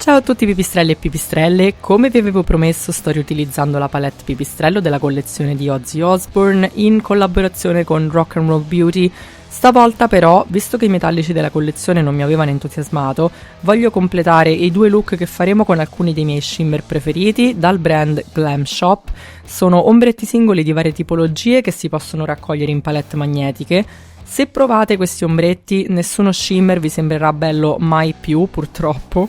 Ciao a tutti pipistrelli e pipistrelle, come vi avevo promesso sto riutilizzando la palette pipistrello della collezione di Ozzy Osbourne in collaborazione con Rock and Roll Beauty. Stavolta però, visto che i metallici della collezione non mi avevano entusiasmato, voglio completare i due look che faremo con alcuni dei miei shimmer preferiti dal brand Glam Shop. Sono ombretti singoli di varie tipologie che si possono raccogliere in palette magnetiche. Se provate questi ombretti, nessuno shimmer vi sembrerà bello mai più, purtroppo.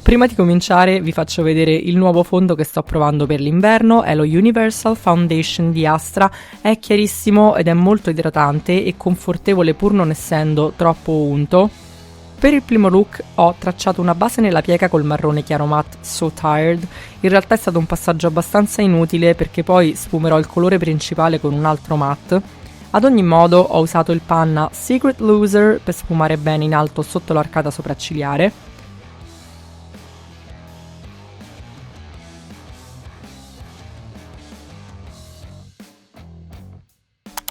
Prima di cominciare vi faccio vedere il nuovo fondo che sto provando per l'inverno, è lo Universal Foundation di Astra, è chiarissimo ed è molto idratante e confortevole pur non essendo troppo unto. Per il primo look ho tracciato una base nella piega col marrone chiaro matte So Tired, in realtà è stato un passaggio abbastanza inutile perché poi sfumerò il colore principale con un altro matte. Ad ogni modo ho usato il panna Secret Loser per sfumare bene in alto sotto l'arcata sopraccigliare.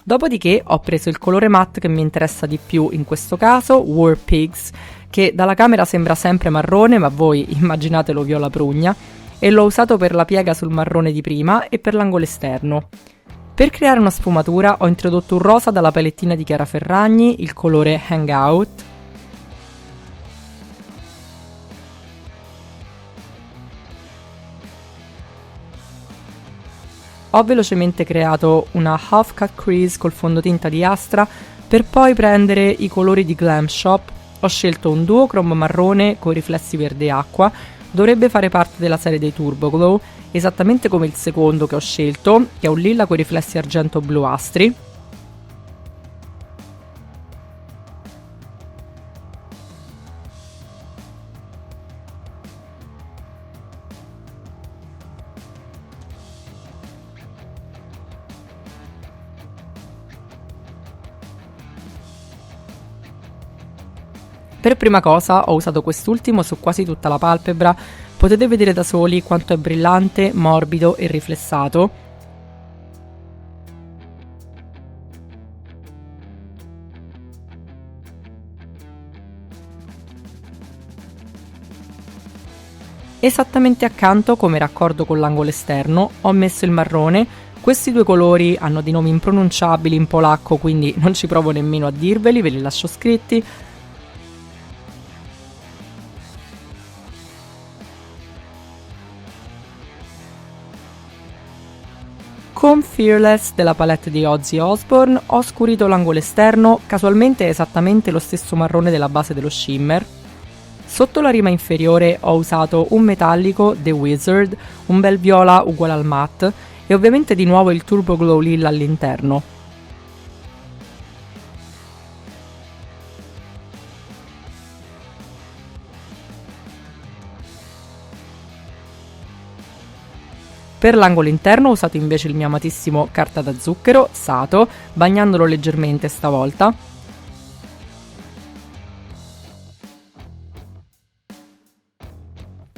Dopodiché ho preso il colore matte che mi interessa di più in questo caso, War Pigs, che dalla camera sembra sempre marrone ma voi immaginatelo viola prugna, e l'ho usato per la piega sul marrone di prima e per l'angolo esterno. Per creare una sfumatura ho introdotto un rosa dalla palettina di Chiara Ferragni, il colore Hangout. Ho velocemente creato una half cut crease col fondotinta di Astra per poi prendere i colori di Glam Shop. Ho scelto un duochrome marrone con riflessi verde acqua, dovrebbe fare parte della serie dei Turbo Glow, esattamente come il secondo che ho scelto, che è un lilla con riflessi argento blu astri. Per prima cosa ho usato quest'ultimo su quasi tutta la palpebra, potete vedere da soli quanto è brillante, morbido e riflessato. Esattamente accanto, come raccordo con l'angolo esterno, ho messo il marrone. Questi due colori hanno dei nomi impronunciabili in polacco, quindi non ci provo nemmeno a dirveli, ve li lascio scritti. Con Fearless della palette di Ozzy Osbourne ho scurito l'angolo esterno, casualmente è esattamente lo stesso marrone della base dello shimmer. Sotto la rima inferiore ho usato un metallico The Wizard, un bel viola uguale al matte e ovviamente di nuovo il Turbo Glow Lilla all'interno. Per l'angolo interno ho usato invece il mio amatissimo carta da zucchero, Sato, bagnandolo leggermente stavolta.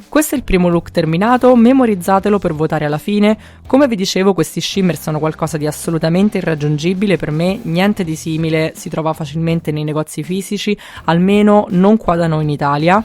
Questo è il primo look terminato, memorizzatelo per votare alla fine. Come vi dicevo, questi shimmer sono qualcosa di assolutamente irraggiungibile per me, niente di simile si trova facilmente nei negozi fisici, almeno non qua da noi in Italia.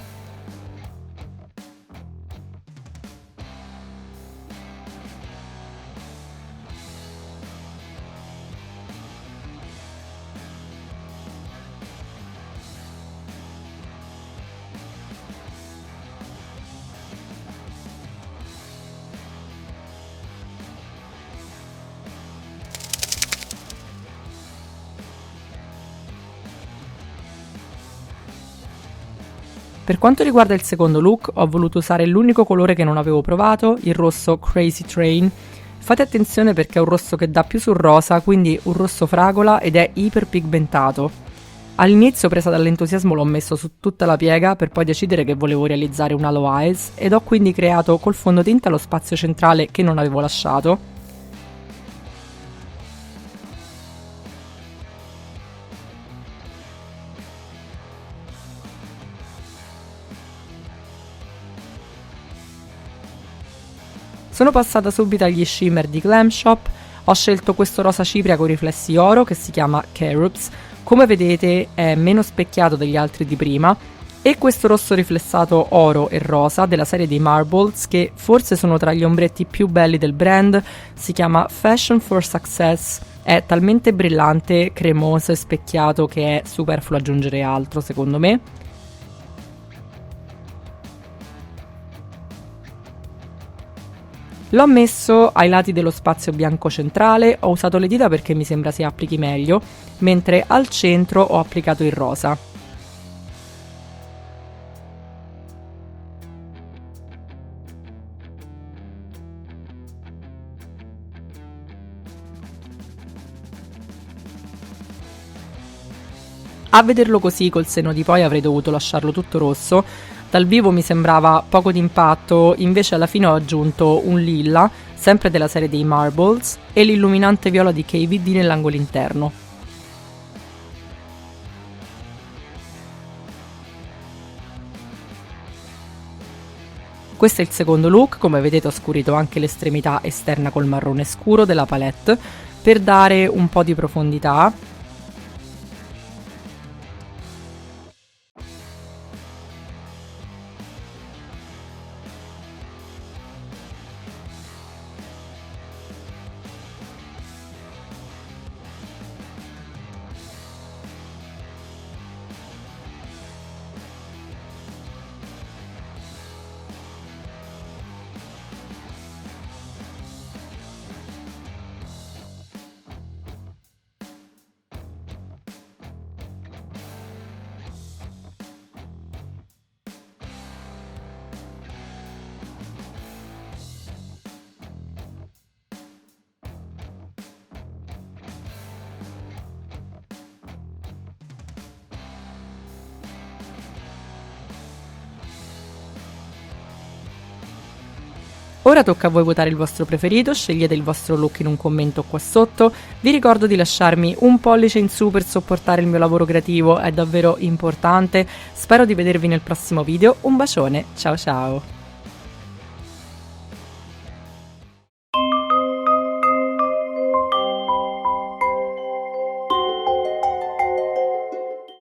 Per quanto riguarda il secondo look, ho voluto usare l'unico colore che non avevo provato, il rosso Crazy Train. Fate attenzione perché è un rosso che dà più sul rosa, quindi un rosso fragola ed è iperpigmentato. All'inizio, presa dall'entusiasmo, l'ho messo su tutta la piega per poi decidere che volevo realizzare un halo eyes ed ho quindi creato col fondotinta lo spazio centrale che non avevo lasciato. Sono passata subito agli shimmer di Glam Shop, ho scelto questo rosa cipria con riflessi oro che si chiama Cherubs, come vedete è meno specchiato degli altri di prima, E questo rosso riflessato oro e rosa della serie dei Marbles, che forse sono tra gli ombretti più belli del brand, si chiama Fashion for Success. È talmente brillante, cremoso e specchiato che è superfluo aggiungere altro, secondo me. L'ho messo ai lati dello spazio bianco centrale, ho usato le dita perché mi sembra si applichi meglio, mentre al centro ho applicato il rosa. A vederlo così col senno di poi avrei dovuto lasciarlo tutto rosso, dal vivo mi sembrava poco d'impatto, invece alla fine ho aggiunto un lilla, sempre della serie dei Marbles, e l'illuminante viola di KVD nell'angolo interno. Questo è il secondo look, come vedete ho scurito anche l'estremità esterna col marrone scuro della palette per dare un po' di profondità. Ora tocca a voi votare il vostro preferito, scegliete il vostro look in un commento qua sotto, vi ricordo di lasciarmi un pollice in su per supportare il mio lavoro creativo, è davvero importante, spero di vedervi nel prossimo video, un bacione, ciao ciao!